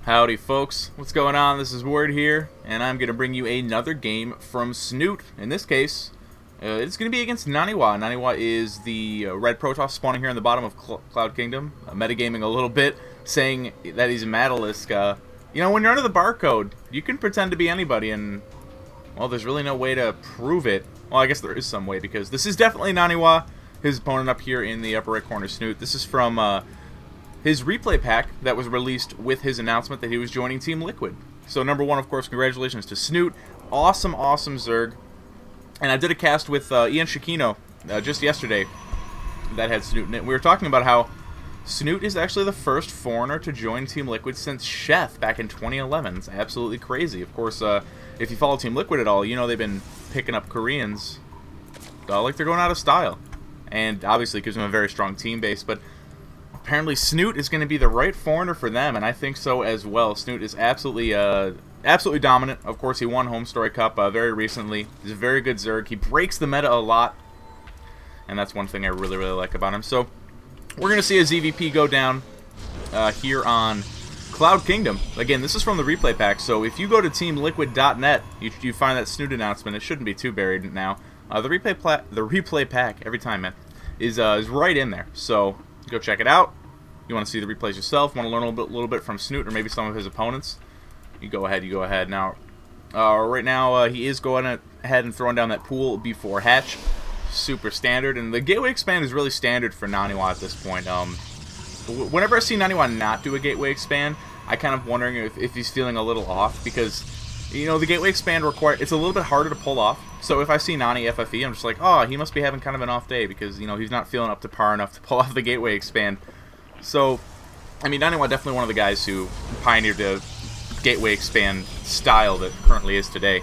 Howdy folks, what's going on? This is Ward here, and I'm going to bring you another game from Snute. In this case, it's going to be against NaNiWa. NaNiWa is the red Protoss spawning here in the bottom of Cloud Kingdom, metagaming a little bit, saying that he's a Metalisk. You know, when you're under the barcode, you can pretend to be anybody, and, well, there's really no way to prove it. Well, I guess there is some way, because this is definitely NaNiWa, his opponent up here in the upper right corner, Snute. This is from his replay pack that was released with his announcement that he was joining Team Liquid. So number one, of course, congratulations to Snute. Awesome, awesome Zerg. And I did a cast with Ian Shikino just yesterday that had Snute in it. We were talking about how Snute is actually the first foreigner to join Team Liquid since Chef back in 2011. It's absolutely crazy. Of course, if you follow Team Liquid at all, you know they've been picking up Koreans like they're going out of style. And obviously it gives them a very strong team base, but apparently Snute is going to be the right foreigner for them, and I think so as well. Snute is absolutely dominant. Of course, he won Home Story Cup very recently. He's a very good Zerg. He breaks the meta a lot, and that's one thing I really, really like about him. So we're going to see a ZVP go down here on Cloud Kingdom. Again, this is from the replay pack, so if you go to teamliquid.net, you find that Snute announcement. It shouldn't be too buried now. The replay pack, every time, man, is right in there. So go check it out. You want to see the replays yourself, want to learn a little bit from Snute or maybe some of his opponents, you go ahead. Now, right now, he is going ahead and throwing down that pool before hatch. Super standard, and the gateway expand is really standard for NaNiWa at this point. Whenever I see NaNiWa not do a gateway expand, I kind of wondering if he's feeling a little off, because, you know, the gateway expand it's a little bit harder to pull off. So if I see Nani FFE, I'm just like, oh, he must be having kind of an off day, because, you know, he's not feeling up to par enough to pull off the gateway expand. So, I mean, NaNiWa definitely one of the guys who pioneered the gateway expand style that currently is today.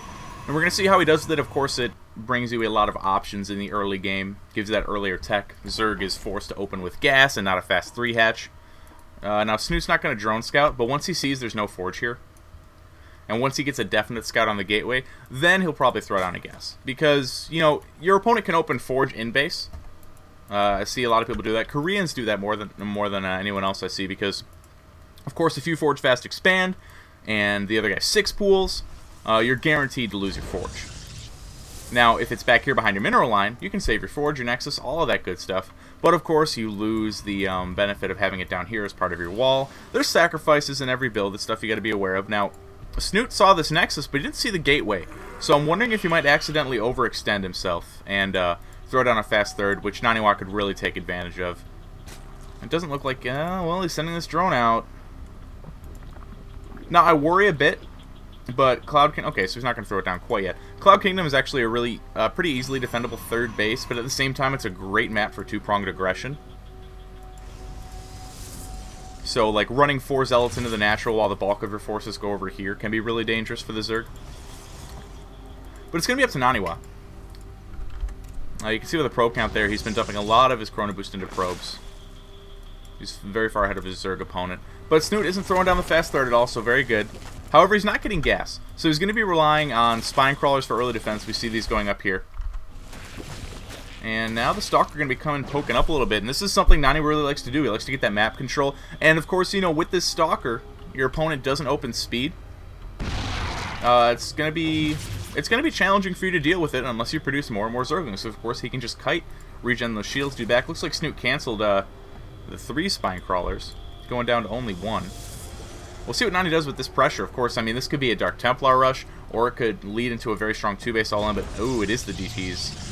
And we're going to see how he does with it. Of course, it brings you a lot of options in the early game, gives you that earlier tech. Zerg is forced to open with gas and not a fast 3-hatch. Now, Snute's not going to drone scout, but once he sees there's no forge here, and once he gets a definite scout on the gateway, then he'll probably throw down a gas. Because, you know, your opponent can open forge in base. I see a lot of people do that. Koreans do that more than anyone else I see, because, of course, if you forge fast expand, and the other guy 6 pools, you're guaranteed to lose your forge. Now, if it's back here behind your mineral line, you can save your forge, your nexus, all of that good stuff. But, of course, you lose the benefit of having it down here as part of your wall. There's sacrifices in every build. That's stuff you got to be aware of. Now, Snute saw this nexus, but he didn't see the gateway. So I'm wondering if he might accidentally overextend himself and throw down a fast third, which NaNiWa could really take advantage of. It doesn't look like, well, he's sending this drone out. Now, I worry a bit, but Cloud Kingdom, okay, so he's not going to throw it down quite yet. Cloud Kingdom is actually a really pretty easily defendable third base, but at the same time, it's a great map for two-pronged aggression. So, like, running 4 Zealots into the natural while the bulk of your forces go over here can be really dangerous for the Zerg. But it's going to be up to NaNiWa. You can see with the probe count there, he's been dumping a lot of his Chrono Boost into probes. He's very far ahead of his Zerg opponent. But Snute isn't throwing down the fast third at all, so very good. However, he's not getting gas. So he's going to be relying on Spine Crawlers for early defense. We see these going up here. And now the Stalker going to be coming, poking up a little bit. And this is something NaNiWa really likes to do. He likes to get that map control. And, of course, you know, with this Stalker, your opponent doesn't open speed. It's going to be challenging for you to deal with it unless you produce more and more Zerglings. So, of course, he can just kite, regen those shields, do back. Looks like Snute canceled the 3 Spine Crawlers, going down to only 1. We'll see what Nani does with this pressure. Of course, I mean, this could be a Dark Templar rush, or it could lead into a very strong 2-base all-in, but, ooh, it is the DTs.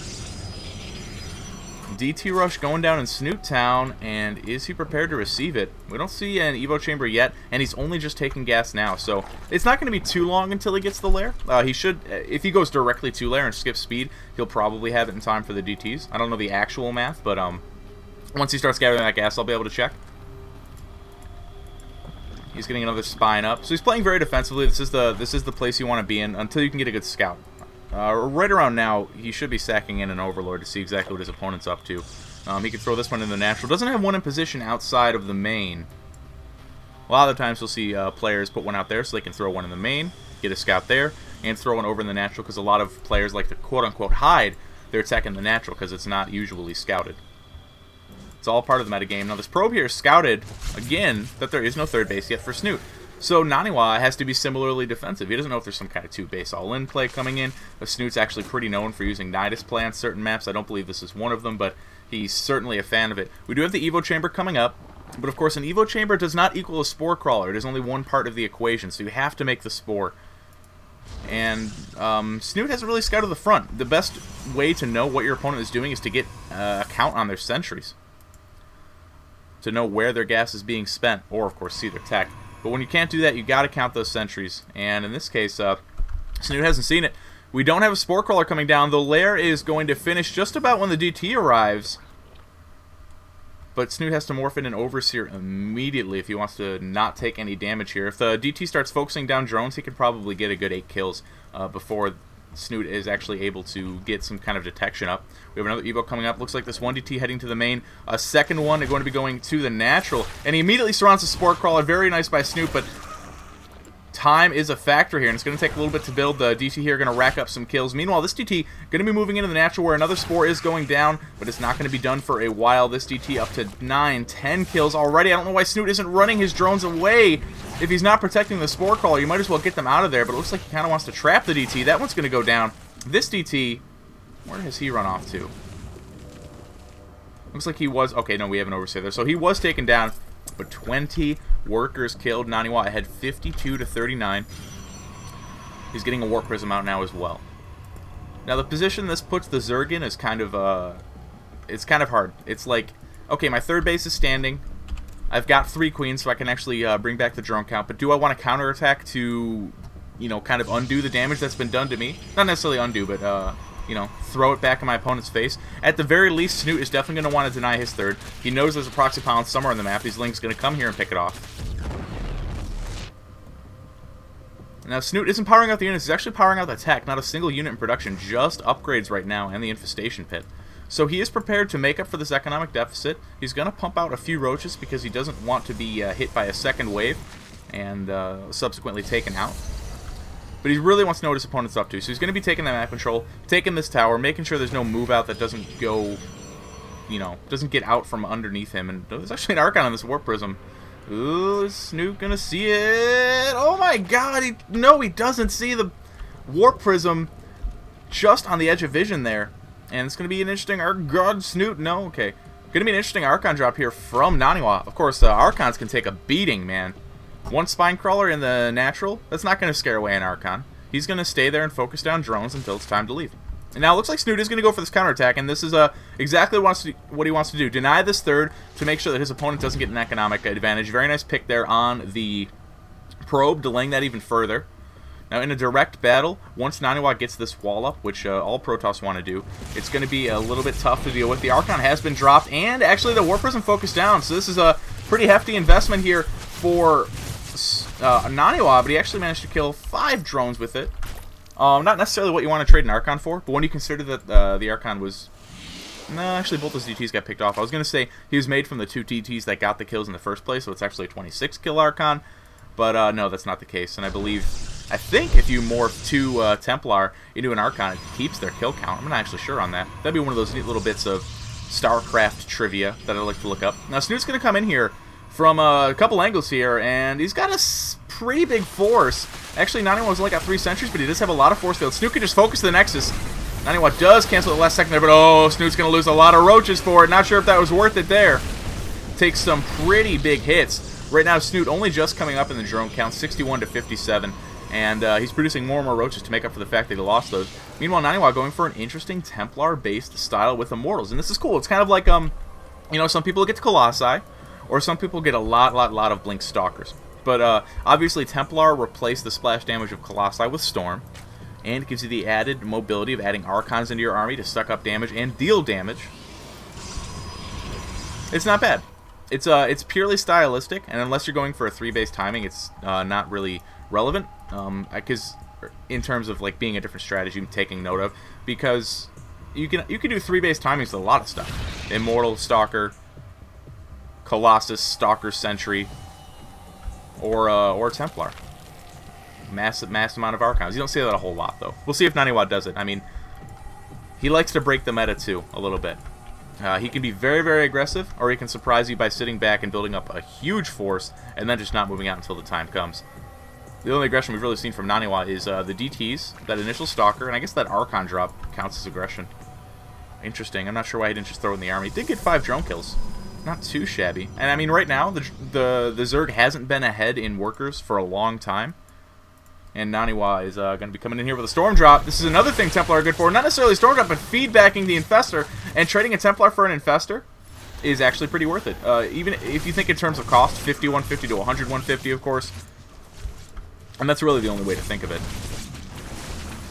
DT rush going down in Snute Town, and is he prepared to receive it? We don't see an Evo chamber yet, and he's only just taking gas now, so it's not going to be too long until he gets the lair. He should, if he goes directly to lair and skips speed, he'll probably have it in time for the DTs. I don't know the actual math, but once he starts gathering that gas, I'll be able to check. He's getting another spine up, so he's playing very defensively. This is the place you want to be in until you can get a good scout. Right around now, he should be sacking in an Overlord to see exactly what his opponent's up to. He can throw this one in the natural. Doesn't have one in position outside of the main. A lot of the times you'll see players put one out there so they can throw one in the main, get a scout there, and throw one over in the natural, because a lot of players like to quote-unquote hide their tech in the natural because it's not usually scouted. It's all part of the metagame. Now, this probe here scouted, again, that there is no third base yet for Snute. So NaNiWa has to be similarly defensive. He doesn't know if there's some kind of 2-base all-in play coming in. Snute's actually pretty known for using Nidus play on certain maps. I don't believe this is one of them, but he's certainly a fan of it. We do have the Evo Chamber coming up, but of course an Evo Chamber does not equal a Spore Crawler. It is only one part of the equation, so you have to make the Spore. And Snute hasn't really scouted the front. The best way to know what your opponent is doing is to get a count on their sentries, to know where their gas is being spent, or of course see their tech. But when you can't do that, you got to count those sentries. And in this case, Snute hasn't seen it. We don't have a Spore Crawler coming down. The lair is going to finish just about when the DT arrives. But Snute has to morph in an Overseer immediately if he wants to not take any damage here. If the DT starts focusing down drones, he could probably get a good 8 kills before Snute is actually able to get some kind of detection up. We have another Evo coming up. Looks like this one DT heading to the main. A second one going to be going to the natural. And he immediately surrounds the Spore Crawler. Very nice by Snute, but time is a factor here, and it's going to take a little bit to build. The DT here going to rack up some kills. Meanwhile, this DT going to be moving into the natural where another Spore is going down, but it's not going to be done for a while. This DT up to 9, 10 kills already. I don't know why Snute isn't running his drones away. If he's not protecting the Spore Crawler, you might as well get them out of there, but it looks like he kind of wants to trap the DT. That one's going to go down. This DT, where has he run off to? Looks like he was... Okay, no, we have an Overseer there. So he was taken down, but 20 workers killed. NaNiWa ahead 52-39. He's getting a Warp Prism out now as well. Now the position this puts the Zerg in is kind of it's kind of hard. It's like, okay, my third base is standing. I've got 3 queens, so I can actually bring back the drone count. But do I want to counterattack to, you know, kind of undo the damage that's been done to me? Not necessarily undo, but you know, throw it back in my opponent's face. At the very least, Snute is definitely going to want to deny his third. He knows there's a proxy pylon somewhere on the map. He's going to come here and pick it off. Now, Snute isn't powering out the units. He's actually powering out the tech. Not a single unit in production. Just upgrades right now and the Infestation Pit. So he is prepared to make up for this economic deficit. He's going to pump out a few roaches because he doesn't want to be hit by a second wave and subsequently taken out. But he really wants to know what his opponent's up to. So he's going to be taking that map control, taking this tower, making sure there's no move out that doesn't go, you know, doesn't get out from underneath him. And there's actually an Archon on this Warp Prism. Ooh, is Snute going to see it? Oh my god, no, he doesn't see the Warp Prism just on the edge of vision there. And it's going to be an interesting... God, Snute, no, okay. Going to be an interesting Archon drop here from NaNiWa. Of course, Archons can take a beating, man. One Spine Crawler in the natural, that's not going to scare away an Archon. He's going to stay there and focus down drones until it's time to leave. And now it looks like Snute is going to go for this counterattack, and this is exactly what he wants to do. Deny this third to make sure that his opponent doesn't get an economic advantage. Very nice pick there on the probe, delaying that even further. Now, in a direct battle, once NaNiWa gets this wall up, which all Protoss want to do, it's going to be a little bit tough to deal with. The Archon has been dropped, and actually the Warp Prism focused down, so this is a pretty hefty investment here for NaNiWa, but he actually managed to kill 5 drones with it. Not necessarily what you want to trade an Archon for, but when you consider that the Archon was... No, actually both those DTs got picked off. I was going to say he was made from the 2 DTs that got the kills in the first place, so it's actually a 26 kill Archon. But no, that's not the case, and I think if you morph 2 Templar into an Archon, it keeps their kill count. I'm not actually sure on that. That'd be one of those neat little bits of StarCraft trivia that I like to look up. Now, Snute's going to come in here from a couple angles here, and he's got a pretty big force. Actually, NaNiWa's only got 3 sentries, but he does have a lot of force field. Snute can just focus the Nexus. NaNiWa does cancel the last second there, but oh, Snute's going to lose a lot of roaches for it. Not sure if that was worth it there. Takes some pretty big hits. Right now, Snute only just coming up in the drone count, 61-57, and he's producing more and more roaches to make up for the fact that he lost those. Meanwhile, NaNiWa going for an interesting Templar-based style with Immortals, and this is cool. It's kind of like, you know, some people get to Colossi, or some people get a lot of Blink Stalkers. But obviously Templar replaced the splash damage of Colossi with Storm, and it gives you the added mobility of adding Archons into your army to suck up damage and deal damage. It's not bad. It's purely stylistic, and unless you're going for a 3-base timing, it's not really relevant. Because in terms of like being a different strategy I'm taking note of, because you can do 3-base timings with a lot of stuff. Immortal, Stalker, Colossus, Stalker, Sentry, or Templar. Massive amount of Archons. You don't see that a whole lot, though. We'll see if NaNiWa does it. I mean, he likes to break the meta, too, a little bit. He can be very, very aggressive, or he can surprise you by sitting back and building up a huge force, and then just not moving out until the time comes. The only aggression we've really seen from NaNiWa is the DTs, that initial Stalker, and I guess that Archon drop counts as aggression. Interesting. I'm not sure why he didn't just throw it in the army. He did get 5 drone kills. Not too shabby. And I mean, right now, the Zerg hasn't been ahead in workers for a long time. And NaNiWa is going to be coming in here with a Storm Drop. This is another thing Templar are good for. Not necessarily Storm Drop, but feedbacking the Infestor. And trading a Templar for an Infestor is actually pretty worth it. Even if you think in terms of cost, 50 150 to 100 150, of course. And that's really the only way to think of it.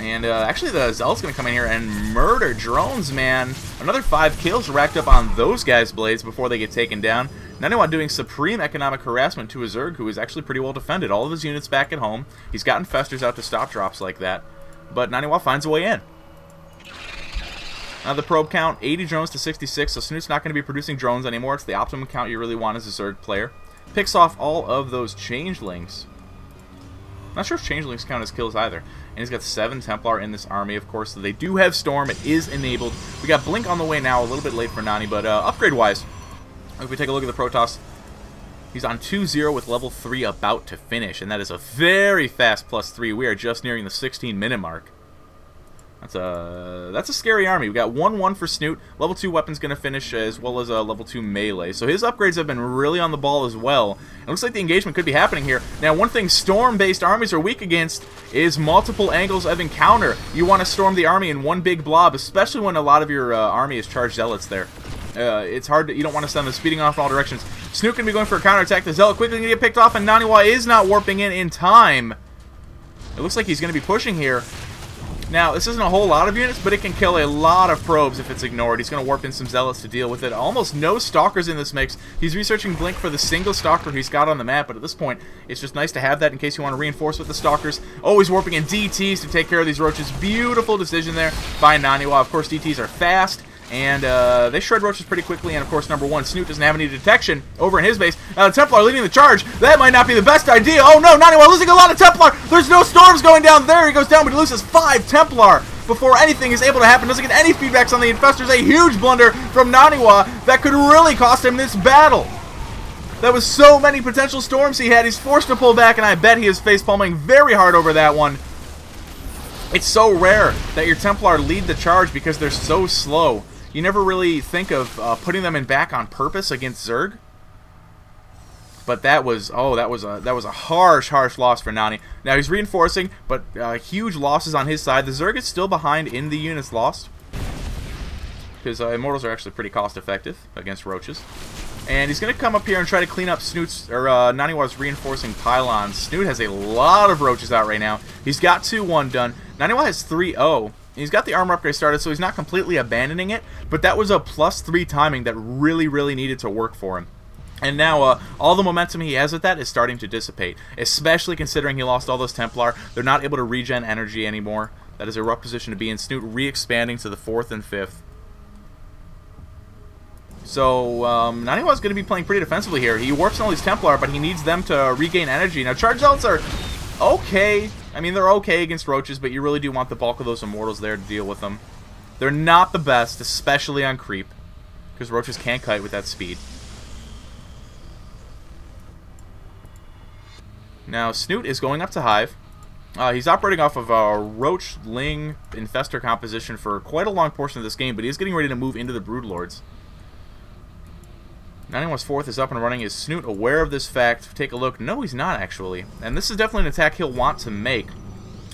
And actually the Zealot's going to come in here and murder drones, man. Another 5 kills racked up on those guys' blades before they get taken down. NaNiWa doing supreme economic harassment to a Zerg who is actually pretty well defended. All of his units back at home. He's gotten Festers out to stop drops like that. But NaNiWa finds a way in. Now the probe count, 80 drones to 66, so Snute's not going to be producing drones anymore. It's the optimum count you really want as a Zerg player. Picks off all of those changelings. Not sure if changelings count as kills either. And he's got 7 Templar in this army, of course. So they do have Storm. It is enabled. We got Blink on the way now, a little bit late for Nani, but upgrade-wise, if we take a look at the Protoss, he's on 2-0 with level 3 about to finish, and that is a very fast +3. We are just nearing the 16-minute mark. That's a scary army. We got 1-1 for Snute. Level 2 weapon's going to finish, as well as a level 2 melee. So his upgrades have been really on the ball as well. It looks like the engagement could be happening here. Now, one thing Storm-based armies are weak against is multiple angles of encounter. You want to storm the army in one big blob, especially when a lot of your army is charged Zealots there. It's hard to, you don't want to send them speeding off in all directions. Snute can be going for a counterattack. The Zealot quickly going to get picked off, and NaNiWa is not warping in time. It looks like he's going to be pushing here. Now, this isn't a whole lot of units, but it can kill a lot of probes if it's ignored. He's going to warp in some Zealots to deal with it. Almost no Stalkers in this mix. He's researching Blink for the single Stalker he's got on the map, but at this point, it's just nice to have that in case you want to reinforce with the Stalkers. Always warping in DTs to take care of these roaches. Beautiful decision there by NaNiWa. Of course, DTs are fast, and they shred roaches pretty quickly, and of course, number 1, Snute doesn't have any detection over in his base. Now, the Templar leading the charge. That might not be the best idea. Oh no, NaNiWa losing a lot of Templar. There's no storms going down there. He goes down, but he loses 5 Templar before anything is able to happen. Doesn't get any feedbacks on the Infestors. A huge blunder from NaNiWa that could really cost him this battle. That was so many potential storms he had. He's forced to pull back, and I bet he is facepalming very hard over that one. It's so rare that your Templar lead the charge because they're so slow. You never really think of putting them in back on purpose against Zerg. But that was a harsh loss for Nani. Now he's reinforcing, but huge losses on his side. The Zerg is still behind in the units lost, because Immortals are actually pretty cost effective against roaches. And he's going to come up here and try to clean up Snute's, or NaNiWa's reinforcing pylons. Snute has a lot of roaches out right now. He's got 2-1 done. NaNiWa has 3-0. He's got the armor upgrade started, so he's not completely abandoning it, but that was a +3 timing that really needed to work for him. And now, all the momentum he has with that is starting to dissipate, especially considering he lost all those Templar. They're not able to regen energy anymore. That is a rough position to be in. Snute re-expanding to the 4th and 5th. So, NaNiWa is going to be playing pretty defensively here. He warps in all these Templar, but he needs them to regain energy. Now, Charge Zealots are okay. I mean, they're okay against roaches, but you really do want the bulk of those Immortals there to deal with them. They're not the best, especially on creep, because roaches can't kite with that speed. Now, Snute is going up to Hive. He's operating off of a Roach, Ling, Infestor composition for quite a long portion of this game, but he is getting ready to move into the Broodlords. NaNiWa's 4th is up and running. Is Snute aware of this fact? Take a look. No, he's not, actually. And this is definitely an attack he'll want to make.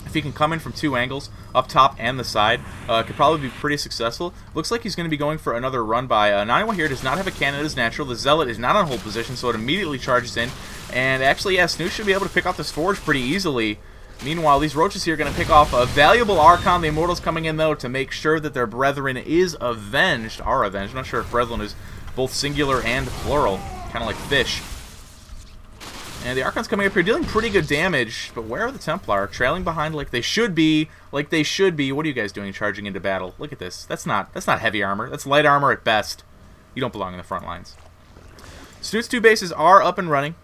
If he can come in from 2 angles, up top and the side, could probably be pretty successful. Looks like he's going to be going for another run by. NaNiWa here does not have a cannon as natural. The Zealot is not on hold position, so it immediately charges in. And actually, yeah, Snute should be able to pick off this Forge pretty easily. Meanwhile, these roaches here are going to pick off a valuable Archon. The Immortals coming in, though, to make sure that their brethren is avenged. Are avenged. I'm not sure if brethren is both singular and plural, kind of like fish. And the Archon's coming up here, dealing pretty good damage, but where are the Templar? Trailing behind like they should be, What are you guys doing charging into battle? Look at this. That's not heavy armor. That's light armor at best. You don't belong in the front lines. Snute's 2 bases are up and running.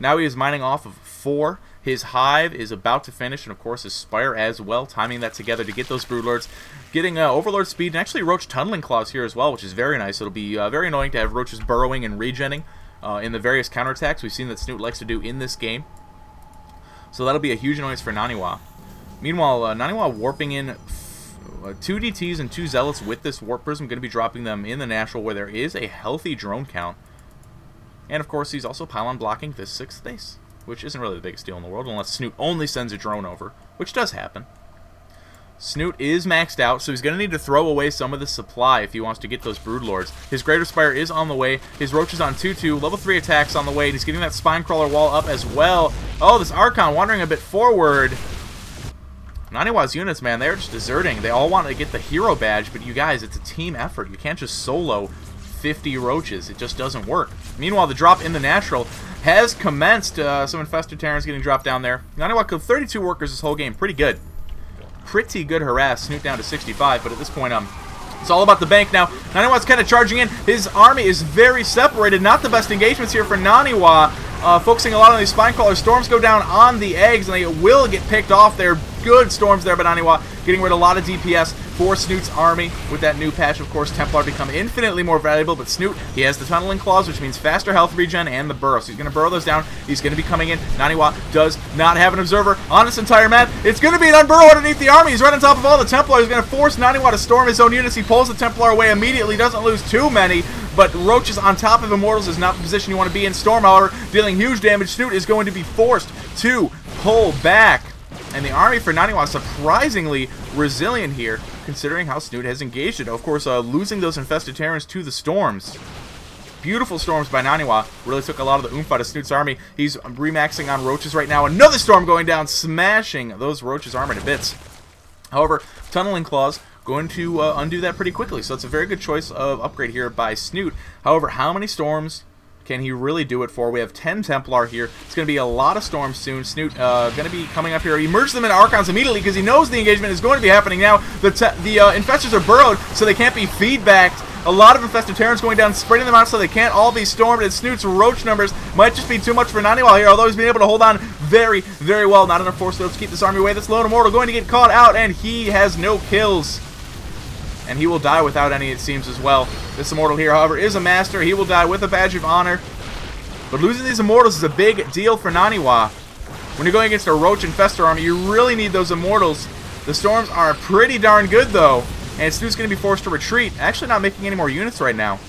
Now he is mining off of 4. His hive is about to finish, and of course his spire as well, timing that together to get those broodlords, getting overlord speed, and actually roach tunneling claws here as well, which is very nice. It'll be very annoying to have roaches burrowing and regenning in the various counterattacks we've seen that Snute likes to do in this game. So that'll be a huge annoyance for NaNiWa. Meanwhile, NaNiWa warping in 2 DTs and 2 Zealots with this Warp Prism, going to be dropping them in the natural where there is a healthy drone count. And of course he's also pylon blocking this 6th base, which isn't really the biggest deal in the world unless Snute only sends a drone over, which does happen. Snute is maxed out, so he's going to need to throw away some of the supply if he wants to get those Broodlords. His Greater Spire is on the way. His Roach is on 2-2. Level 3 attacks on the way. And he's getting that Spinecrawler wall up as well. Oh, this Archon wandering a bit forward. NaNiWa's units, man, they're just deserting. They all want to get the hero badge, but you guys, it's a team effort. You can't just solo 50 roaches. It just doesn't work. Meanwhile, the drop in the natural has commenced. Some Infested Terrans getting dropped down there. NaNiWa killed 32 workers this whole game. Pretty good. Pretty good harass. Snute down to 65, but at this point, it's all about the bank now. NaNiWa's kind of charging in. His army is very separated. Not the best engagements here for NaNiWa. Focusing a lot on these Spinecrawlers. Storms go down on the eggs, and they will get picked off. They're good storms there, but NaNiWa getting rid of a lot of DPS for Snute's army. With that new patch, of course, Templar become infinitely more valuable, but Snute, he has the tunneling claws, which means faster health regen and the burrow. So he's going to burrow those down. He's going to be coming in. NaNiWa does not have an observer on this entire map. It's going to be an unburrow underneath the army. He's right on top of all the Templar. He's going to force NaNiWa to storm his own units. He pulls the Templar away immediately. Doesn't lose too many, but Roaches on top of Immortals is not the position you want to be in. Storm, however, dealing huge damage. Snute is going to be forced to pull back. And the army for NaNiWa is surprisingly resilient here, considering how Snute has engaged it. Of course, losing those Infested Terrans to the storms. Beautiful storms by NaNiWa. Really took a lot of the oomph out of Snute's army. He's remaxing on Roaches right now. Another storm going down, smashing those Roaches' armor to bits. However, Tunneling Claws going to undo that pretty quickly. So it's a very good choice of upgrade here by Snute. However, how many storms can he really do it for? We have 10 Templar here. It's going to be a lot of storms soon. Snute going to be coming up here. He merges them into Archons immediately because he knows the engagement is going to be happening now. The Infestors are burrowed, so they can't be feedbacked. A lot of Infested Terrans going down, spreading them out so they can't all be stormed, and Snute's Roach numbers might just be too much for NaNiWa here, although he's been able to hold on very, very well. Not enough force loads to keep this army away. This Lone Immortal going to get caught out, and he has no kills. And he will die without any, it seems, as well. This Immortal here, however, is a master. He will die with a badge of honor. But losing these Immortals is a big deal for NaNiWa. When you're going against a Roach Infestor army, you really need those Immortals. The Storms are pretty darn good, though. And Snute's going to be forced to retreat. Actually not making any more units right now.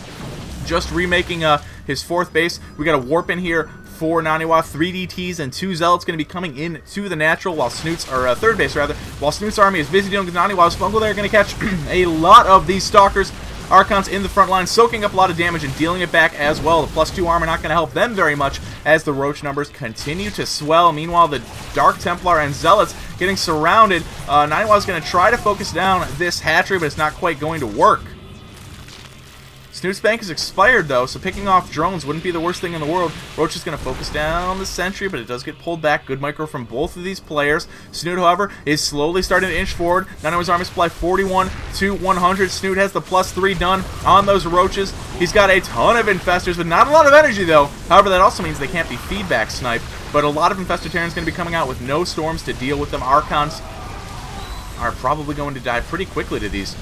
Just remaking his 4th base. We got a Warp in here for NaNiWa. 3 DTs and 2 Zealots going to be coming in to the natural, while Snute's, or 3rd base rather, while Snute's army is busy dealing with NaNiWa's Fungal. They're going to catch a lot of these Stalkers. Archons in the front line, soaking up a lot of damage and dealing it back as well. The +2 armor not going to help them very much as the Roach numbers continue to swell. Meanwhile, the Dark Templar and Zealots getting surrounded. NaNiWa is going to try to focus down this hatchery, but it's not quite going to work. Snute's bank is expired, though, so picking off drones wouldn't be the worst thing in the world. Roach is going to focus down on the sentry, but it does get pulled back. Good micro from both of these players. Snute, however, is slowly starting to inch forward. NaNiWa's army supply 41 to 100. Snute has the +3 done on those Roaches. He's got a ton of Infestors, but not a lot of energy, though. However, that also means they can't be feedback sniped. But a lot of Infested Terrans going to be coming out with no storms to deal with them. Archons are probably going to die pretty quickly to these.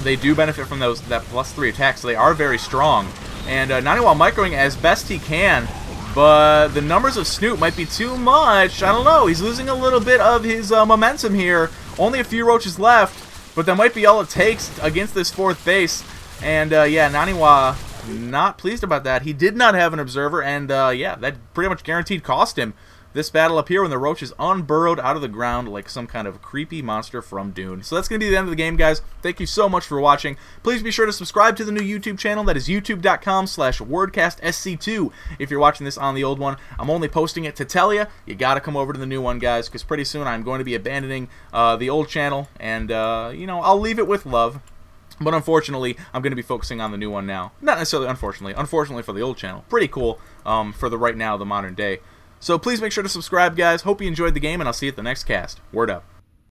They do benefit from that +3 attack, so they are very strong. And NaNiWa microing as best he can, but the numbers of Snute might be too much. I don't know. He's losing a little bit of his momentum here. Only a few Roaches left, but that might be all it takes against this 4th base. And yeah, NaNiWa not pleased about that. He did not have an observer, and yeah, that pretty much guaranteed cost him this battle up here when the Roach is unburrowed out of the ground like some kind of creepy monster from Dune. So that's going to be the end of the game, guys. Thank you so much for watching. Please be sure to subscribe to the new YouTube channel. That is youtube.com/wordcastsc2. If you're watching this on the old one, I'm only posting it to tell you got to come over to the new one, guys, because pretty soon I'm going to be abandoning the old channel, and, you know, I'll leave it with love. But unfortunately, I'm going to be focusing on the new one now. Not necessarily unfortunately. Unfortunately for the old channel. Pretty cool for the right now, the modern day. So please make sure to subscribe, guys. Hope you enjoyed the game, and I'll see you at the next cast. Word up.